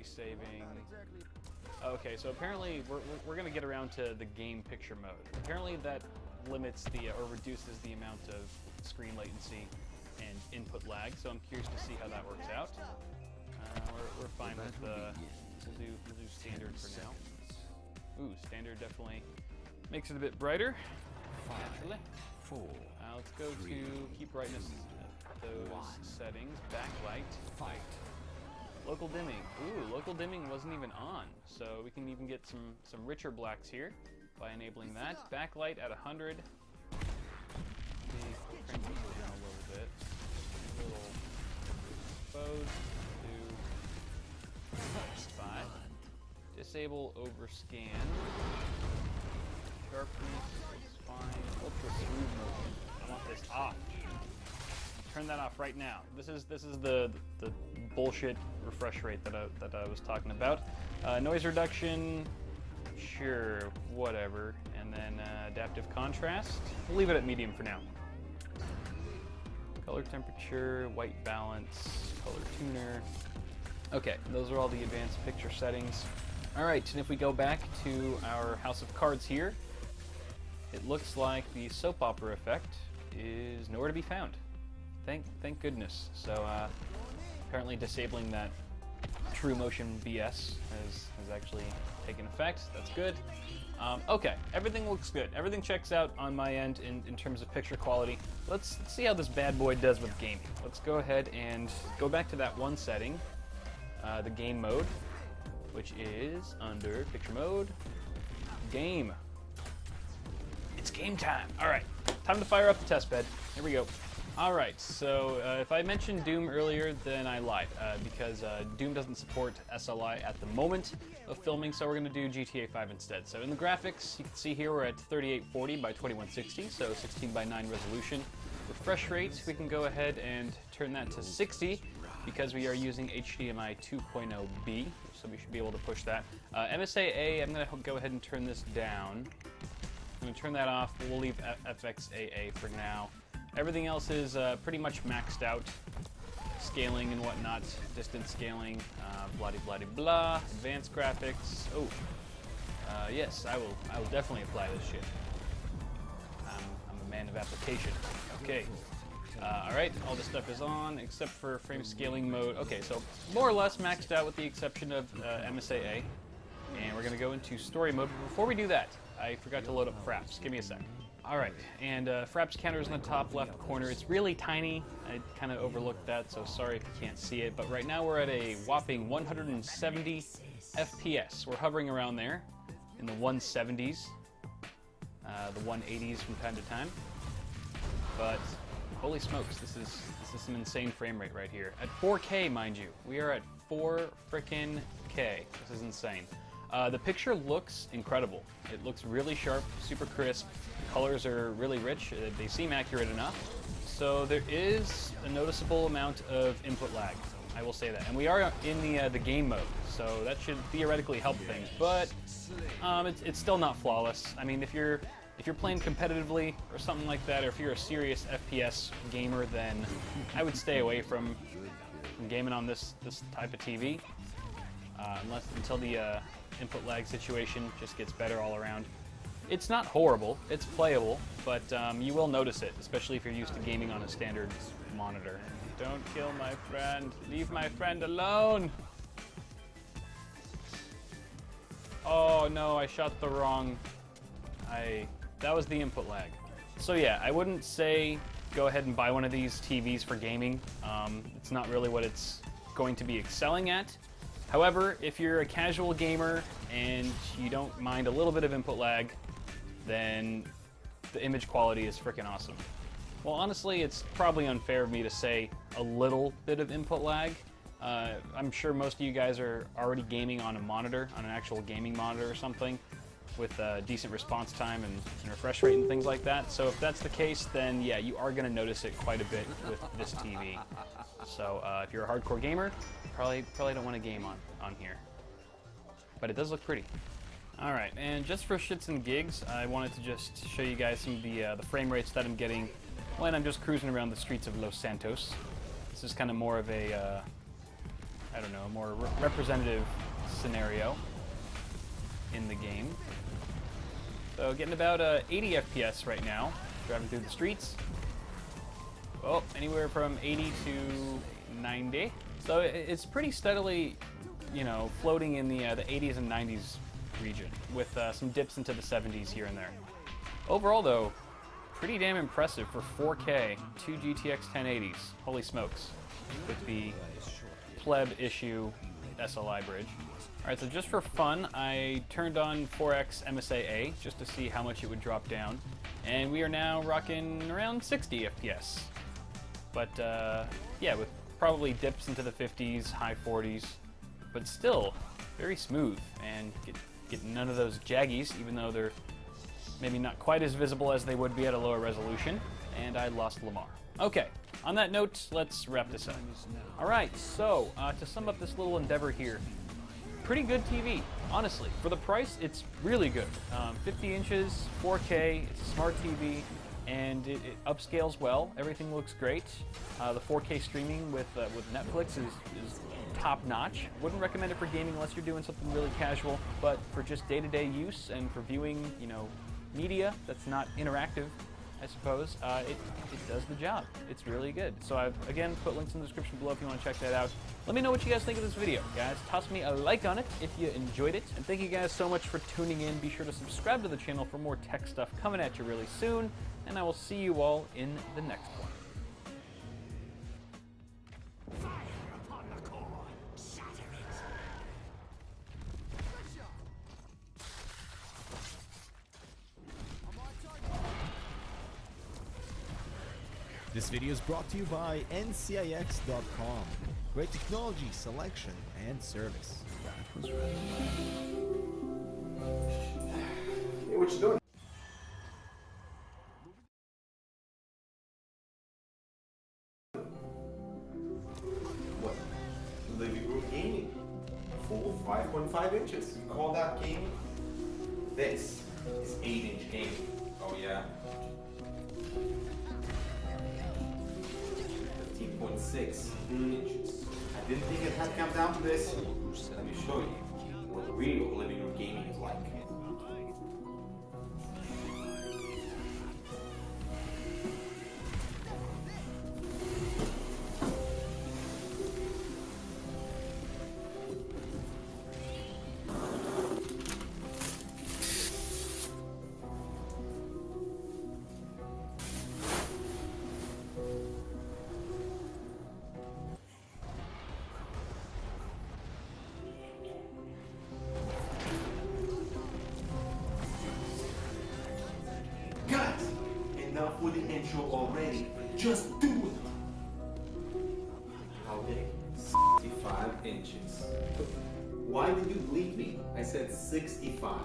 she saving? Okay, so apparently we're gonna get around to the game picture mode. Apparently that limits the or reduces the amount of screen latency and input lag. So I'm curious to see how that works out. We're fine with we'll do standard for now. Ooh, standard definitely makes it a bit brighter. Naturally. 4. Let's go to keep brightness at those settings. Backlight. Fight. Local dimming. Ooh, local dimming wasn't even on, so we can even get some richer blacks here by enabling that. Backlight at 100. Crank this down a little bit. A little exposed to 5. Disable overscan. Sharpness is fine. Ultra smooth motion. I want this off. Turn that off right now. This is the bullshit refresh rate that I was talking about. Noise reduction, sure, whatever. And then adaptive contrast. We'll leave it at medium for now. Color temperature, white balance, color tuner. Okay, those are all the advanced picture settings. All right, and if we go back to our house of cards here, it looks like the soap opera effect is nowhere to be found. Thank goodness. So apparently disabling that true motion BS has actually taken effect. That's good. Okay, everything looks good. Everything checks out on my end in terms of picture quality. Let's see how this bad boy does with gaming. Let's go ahead and go back to that one setting, the game mode, which is under picture mode, game. It's game time. All right, time to fire up the test bed. Here we go. All right, so if I mentioned Doom earlier, then I lied, because Doom doesn't support SLI at the moment of filming, so we're going to do GTA 5 instead. So in the graphics, you can see here we're at 3840 by 2160, so 16 by 9 resolution. Refresh rate, we can go ahead and turn that to 60, because we are using HDMI 2.0B, so we should be able to push that. MSAA, I'm going to go ahead and turn this down. I'm going to turn that off, but we'll leave FXAA for now. Everything else is pretty much maxed out. Scaling and whatnot, distance scaling, blah-de-blah-de-blah, advanced graphics. Oh, yes, I will definitely apply this shit. I'm a man of application. Okay. All right, all this stuff is on except for frame scaling mode. Okay, so more or less maxed out with the exception of MSAA. And we're gonna go into story mode. But before we do that, I forgot to load up Fraps. Give me a sec. All right, and Fraps counter is in the top left corner. It's really tiny. I kind of overlooked that, so sorry if you can't see it. But right now we're at a whopping 170 FPS. We're hovering around there in the 170s, the 180s from time to time. But holy smokes, this is some insane frame rate right here. At 4K, mind you, we are at 4 frickin' K. This is insane. The picture looks incredible. It looks really sharp, super crisp. The colors are really rich. They seem accurate enough. So there is a noticeable amount of input lag. I will say that. And we are in the game mode, so that should theoretically help things. But it's still not flawless. I mean, if you're playing competitively or something like that, or if you're a serious FPS gamer, then I would stay away from gaming on this type of TV, until the input lag situation just gets better all around. It's not horrible, it's playable, but you will notice it, especially if you're used to gaming on a standard monitor. Don't kill my friend, leave my friend alone! Oh no, I shot the wrong... that was the input lag. So yeah, I wouldn't say go ahead and buy one of these TVs for gaming. It's not really what it's going to be excelling at. However, if you're a casual gamer and you don't mind a little bit of input lag, then the image quality is freaking awesome. Well, honestly, it's probably unfair of me to say a little bit of input lag. I'm sure most of you guys are already gaming on a monitor, on an actual gaming monitor or something, with decent response time and refresh rate and things like that. So if that's the case, then yeah, you are going to notice it quite a bit with this TV. So if you're a hardcore gamer, probably don't want to game on here. But it does look pretty. All right, and just for shits and gigs, I wanted to just show you guys some of the frame rates that I'm getting when I'm just cruising around the streets of Los Santos. This is kind of more of a I don't know, a more representative scenario in the game. So getting about 80 FPS right now, driving through the streets. Well, anywhere from 80 to 90. So it's pretty steadily, you know, floating in the 80s and 90s region, with some dips into the 70s here and there. Overall, though, pretty damn impressive for 4K, 2 GTX 1080s. Holy smokes, with the pleb issue SLI bridge. Alright, so just for fun, I turned on 4X MSAA just to see how much it would drop down, and we are now rocking around 60 FPS. But yeah, with probably dips into the 50s, high 40s, but still very smooth, and get none of those jaggies, even though they're maybe not quite as visible as they would be at a lower resolution. And I lost Lamar. Okay, on that note, let's wrap this up. Alright, so to sum up this little endeavor here, pretty good TV, honestly. For the price, it's really good. 50 inches, 4K, it's a smart TV, and it upscales well. Everything looks great. The 4K streaming with Netflix is top-notch. Wouldn't recommend it for gaming unless you're doing something really casual, but for just day-to-day use and for viewing, you know, media that's not interactive, I suppose, it does the job. It's really good. So I've, again, put links in the description below if you want to check that out. Let me know what you guys think of this video, guys. Toss me a like on it if you enjoyed it. And thank you guys so much for tuning in. Be sure to subscribe to the channel for more tech stuff coming at you really soon. And I will see you all in the next one. This video is brought to you by NCIX.com. Great technology, selection, and service. Hey, what you doing? What? Living room gaming. Full 5.5 inches. You call that gaming? This is 8-inch gaming. Oh yeah? 15.6 inches. I didn't think it had come down to this. Let me show you what real living room gaming is like. Enough with the intro already. Just do it! How big? 65 inches. Why did you believe me? I said 65.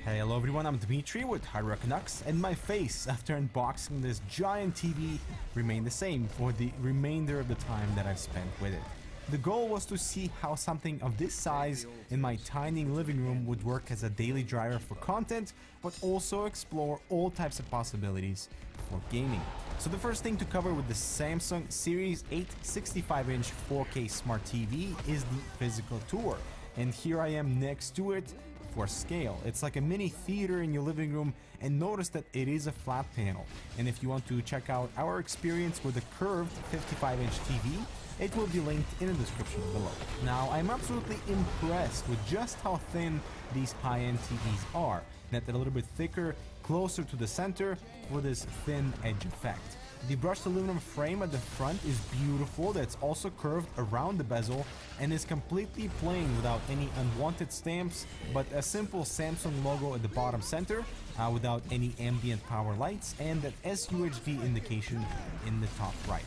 Hey, hello everyone, I'm Dmitry with Hard Rock Canucks, and my face after unboxing this giant TV remained the same for the remainder of the time that I've spent with it. The goal was to see how something of this size in my tiny living room would work as a daily driver for content, but also explore all types of possibilities for gaming. So the first thing to cover with the Samsung Series 8 65-inch 4K Smart TV is the physical tour. And here I am next to it for scale. It's like a mini theater in your living room, and notice that it is a flat panel. And if you want to check out our experience with a curved 55-inch TV, it will be linked in the description below. Now, I'm absolutely impressed with just how thin these high-end TVs are. That they're a little bit thicker, closer to the center for this thin edge effect. The brushed aluminum frame at the front is beautiful, that's also curved around the bezel and is completely plain without any unwanted stamps, but a simple Samsung logo at the bottom center without any ambient power lights, and that SUHD indication in the top right.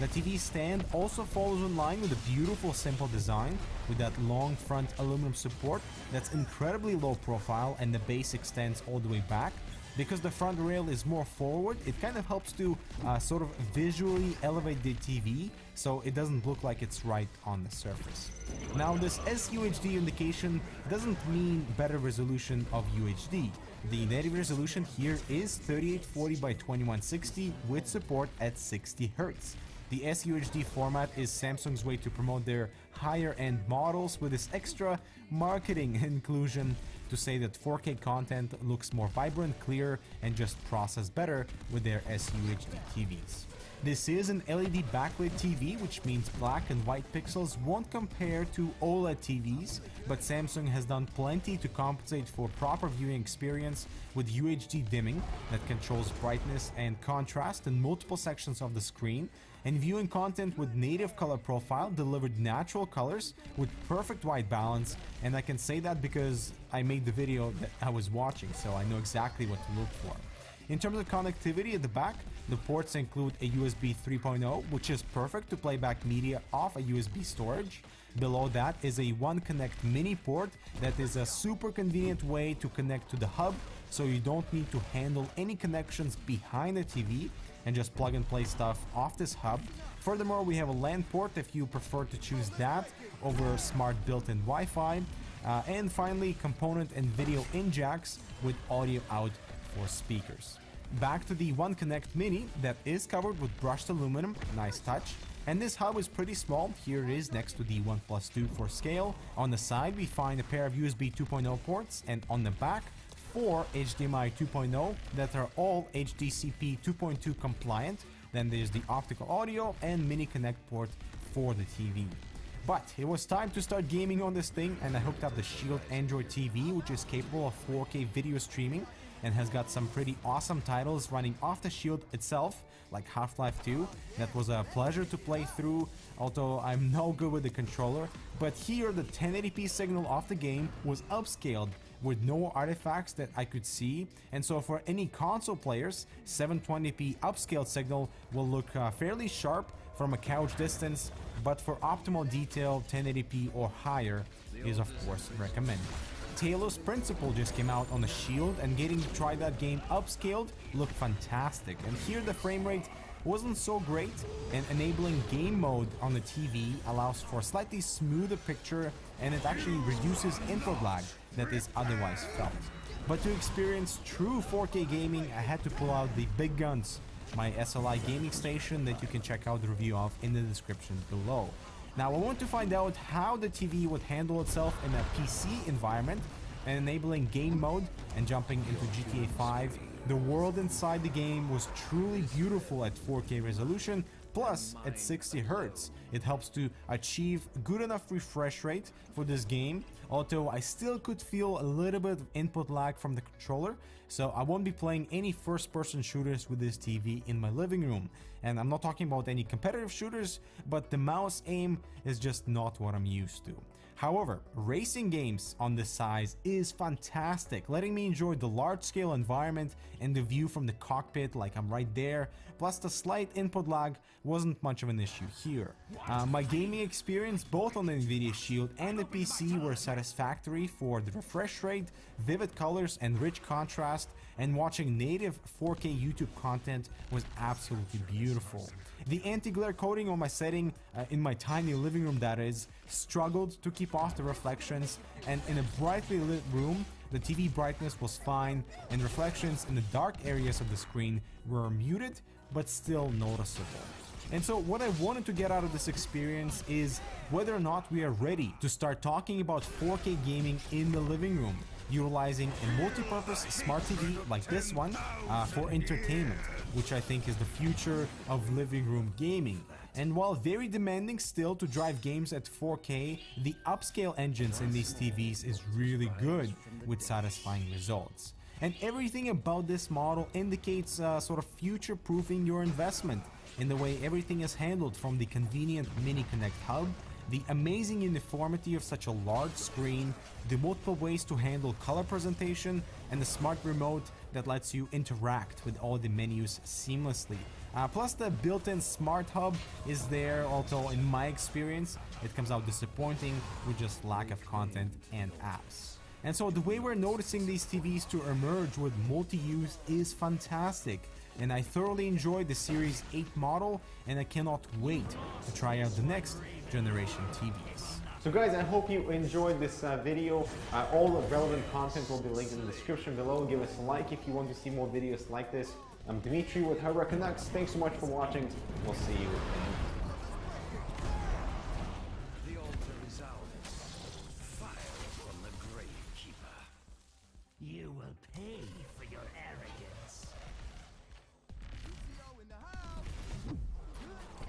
The TV stand also follows in line with a beautiful simple design with that long front aluminum support that's incredibly low profile, and the base extends all the way back. Because the front rail is more forward, it kind of helps to sort of visually elevate the TV so it doesn't look like it's right on the surface. Now, this SUHD indication doesn't mean better resolution of UHD. The native resolution here is 3840 by 2160 with support at 60 Hz. The SUHD format is Samsung's way to promote their higher-end models with this extra marketing inclusion to say that 4K content looks more vibrant, clear, and just processed better with their SUHD TVs. This is an LED backlit TV, which means black and white pixels won't compare to OLED TVs, but Samsung has done plenty to compensate for proper viewing experience with UHD dimming that controls brightness and contrast in multiple sections of the screen, and viewing content with native color profile delivered natural colors with perfect white balance, and I can say that because I made the video that I was watching, so I know exactly what to look for. In terms of connectivity at the back, the ports include a USB 3.0, which is perfect to play back media off a USB storage. Below that is a One Connect mini port that is a super convenient way to connect to the hub, so you don't need to handle any connections behind the TV and just plug and play stuff off this hub. Furthermore, we have a LAN port if you prefer to choose that over smart built-in Wi-Fi. And finally, component and video in jacks with audio out for speakers. Back to the One Connect Mini that is covered with brushed aluminum, nice touch. And this hub is pretty small, here it is next to the OnePlus 2 for scale. On the side we find a pair of USB 2.0 ports, and on the back 4 HDMI 2.0 that are all HDCP 2.2 compliant. Then there's the optical audio and mini connect port for the TV. But it was time to start gaming on this thing, and I hooked up the Shield Android TV, which is capable of 4K video streaming and has got some pretty awesome titles running off the Shield itself, like Half-Life 2. That was a pleasure to play through, although I'm no good with the controller. But here the 1080p signal of the game was upscaled with no artifacts that I could see, and so for any console players, 720p upscaled signal will look fairly sharp from a couch distance, but for optimal detail, 1080p or higher is of course recommended. Talos Principle just came out on the Shield, and getting to try that game upscaled looked fantastic, and here the frame rate wasn't so great, and enabling game mode on the TV allows for a slightly smoother picture, and it actually reduces input lag that is otherwise felt. But to experience true 4K gaming, I had to pull out the big guns, my SLI gaming station that you can check out the review of in the description below. Now I want to find out how the TV would handle itself in a PC environment, and enabling game mode and jumping into GTA 5. The world inside the game was truly beautiful at 4K resolution, plus at 60 Hz. It helps to achieve good enough refresh rate for this game, although I still could feel a little bit of input lag from the controller, so I won't be playing any first-person shooters with this TV in my living room. And I'm not talking about any competitive shooters, but the mouse aim is just not what I'm used to. However, racing games on this size is fantastic, letting me enjoy the large-scale environment and the view from the cockpit like I'm right there, plus the slight input lag wasn't much of an issue here. My gaming experience both on the Nvidia Shield and the PC were satisfactory for the refresh rate, vivid colors and rich contrast, and watching native 4K YouTube content was absolutely beautiful. The anti-glare coating on my setting, in my tiny living room that is, struggled to keep off the reflections, and in a brightly lit room, the TV brightness was fine, and reflections in the dark areas of the screen were muted, but still noticeable. And so what I wanted to get out of this experience is whether or not we are ready to start talking about 4K gaming in the living room, utilizing a multi-purpose smart TV like this one for entertainment, which I think is the future of living room gaming. And while very demanding still to drive games at 4K, the upscale engines in these TVs is really good with satisfying results. And everything about this model indicates sort of future-proofing your investment in the way everything is handled, from the convenient Mini Connect hub, the amazing uniformity of such a large screen, the multiple ways to handle color presentation, and the smart remote that lets you interact with all the menus seamlessly. Plus the built-in smart hub is there, although in my experience it comes out disappointing with just lack of content and apps. And so the way we're noticing these TVs to emerge with multi-use is fantastic, and I thoroughly enjoyed the Series 8 model, and I cannot wait to try out the next generation TVs. So guys, I hope you enjoyed this video. All the relevant content will be linked in the description below. Give us a like if you want to see more videos like this. I'm Dimitri with Hard Rock Canucks. Thanks so much for watching. We'll see you in the next one. The altar is ours. Fire from the Gravekeeper. You will pay for your arrogance.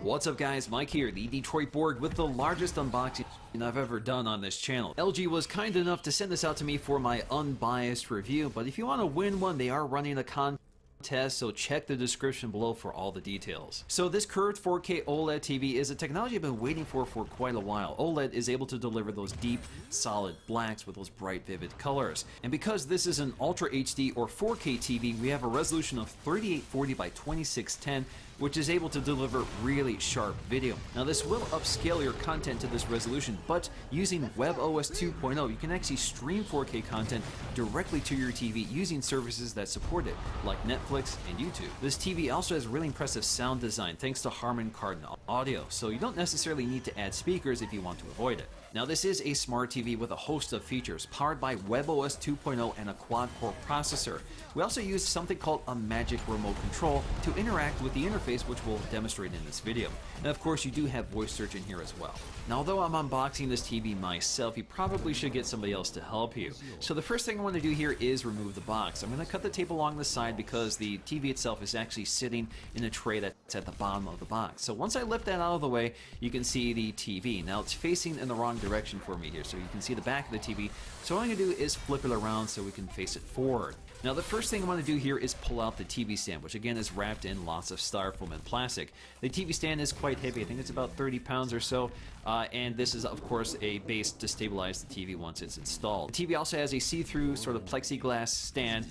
What's up guys, Mike here, the Detroit Borg with the largest unboxing I've ever done on this channel. LG was kind enough to send this out to me for my unbiased review, but if you want to win one, they are running a contest, so check the description below for all the details. So this curved 4K OLED TV is a technology I've been waiting for quite a while. OLED is able to deliver those deep, solid blacks with those bright, vivid colors. And because this is an Ultra HD or 4K TV, we have a resolution of 3840 by 2610, which is able to deliver really sharp video. Now this will upscale your content to this resolution, but using WebOS 2.0, you can actually stream 4K content directly to your TV using services that support it, like Netflix and YouTube. This TV also has really impressive sound design thanks to Harman Kardon audio, so you don't necessarily need to add speakers if you want to avoid it. Now this is a smart TV with a host of features, powered by WebOS 2.0 and a quad-core processor. We also use something called a magic remote control to interact with the interface, which we'll demonstrate in this video. And of course you do have voice search in here as well. Now although I'm unboxing this TV myself, you probably should get somebody else to help you. So the first thing I want to do here is remove the box. I'm going to cut the tape along the side because the TV itself is actually sitting in a tray that's at the bottom of the box. So once I lift that out of the way, you can see the TV. Now it's facing in the wrong direction for me here, so you can see the back of the TV. So all I'm going to do is flip it around so we can face it forward. Now the first thing I want to do here is pull out the TV stand, which again is wrapped in lots of styrofoam and plastic. The TV stand is quite heavy, I think it's about 30 pounds or so, and this is of course a base to stabilize the TV once it's installed. The TV also has a see-through sort of plexiglass stand,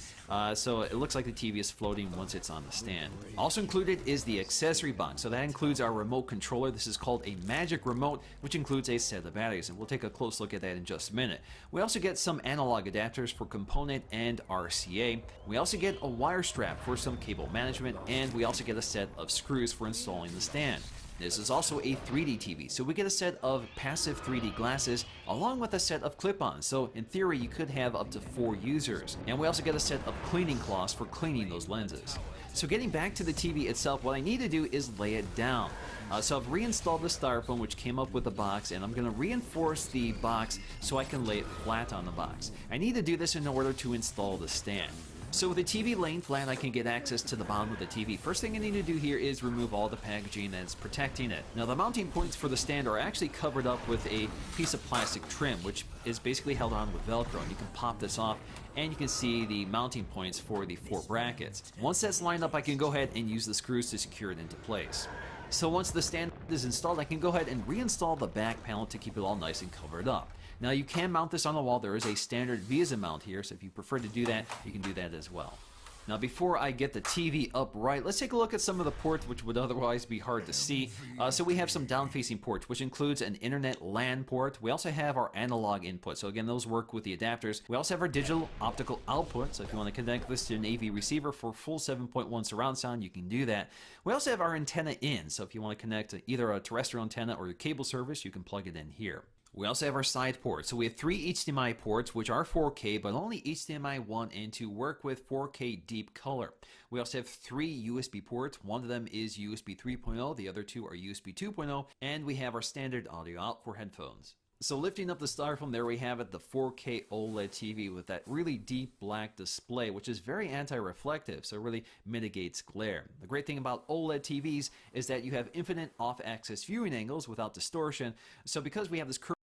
so it looks like the TV is floating once it's on the stand. Also included is the accessory box, so that includes our remote controller. This is called a Magic Remote, which includes a set of batteries, and we'll take a close look at that in just a minute. We also get some analog adapters for component and RCA. We also get a wire strap for some cable management, and we also get a set of screws for installing the stand. This is also a 3D TV, so we get a set of passive 3D glasses along with a set of clip-ons, so in theory you could have up to 4 users. And we also get a set of cleaning cloths for cleaning those lenses. So getting back to the TV itself, what I need to do is lay it down. So I've reinstalled the styrofoam which came up with the box, and I'm going to reinforce the box so I can lay it flat on the box. I need to do this in order to install the stand. So with the TV laying flat, I can get access to the bottom of the TV. First thing I need to do here is remove all the packaging that's protecting it. Now the mounting points for the stand are actually covered up with a piece of plastic trim, which is basically held on with Velcro, and you can pop this off and you can see the mounting points for the 4 brackets. Once that's lined up, I can go ahead and use the screws to secure it into place. So once the stand is installed, I can go ahead and reinstall the back panel to keep it all nice and covered up. Now you can mount this on the wall. There is a standard VISA mount here, so if you prefer to do that, you can do that as well. Now before I get the TV upright, let's take a look at some of the ports which would otherwise be hard to see. So we have some down-facing ports, which includes an internet LAN port. We also have our analog input, so again those work with the adapters. We also have our digital optical output, so if you want to connect this to an AV receiver for full 7.1 surround sound, you can do that. We also have our antenna in, so if you want to connect to either a terrestrial antenna or your cable service, you can plug it in here. We also have our side ports. So we have 3 HDMI ports, which are 4K, but only HDMI 1 and 2 work with 4K deep color. We also have 3 USB ports. One of them is USB 3.0, the other 2 are USB 2.0, and we have our standard audio out for headphones. So lifting up the styrofoam, there we have it, the 4K OLED TV with that really deep black display, which is very anti-reflective, so it really mitigates glare. The great thing about OLED TVs is that you have infinite off-axis viewing angles without distortion. So because we have this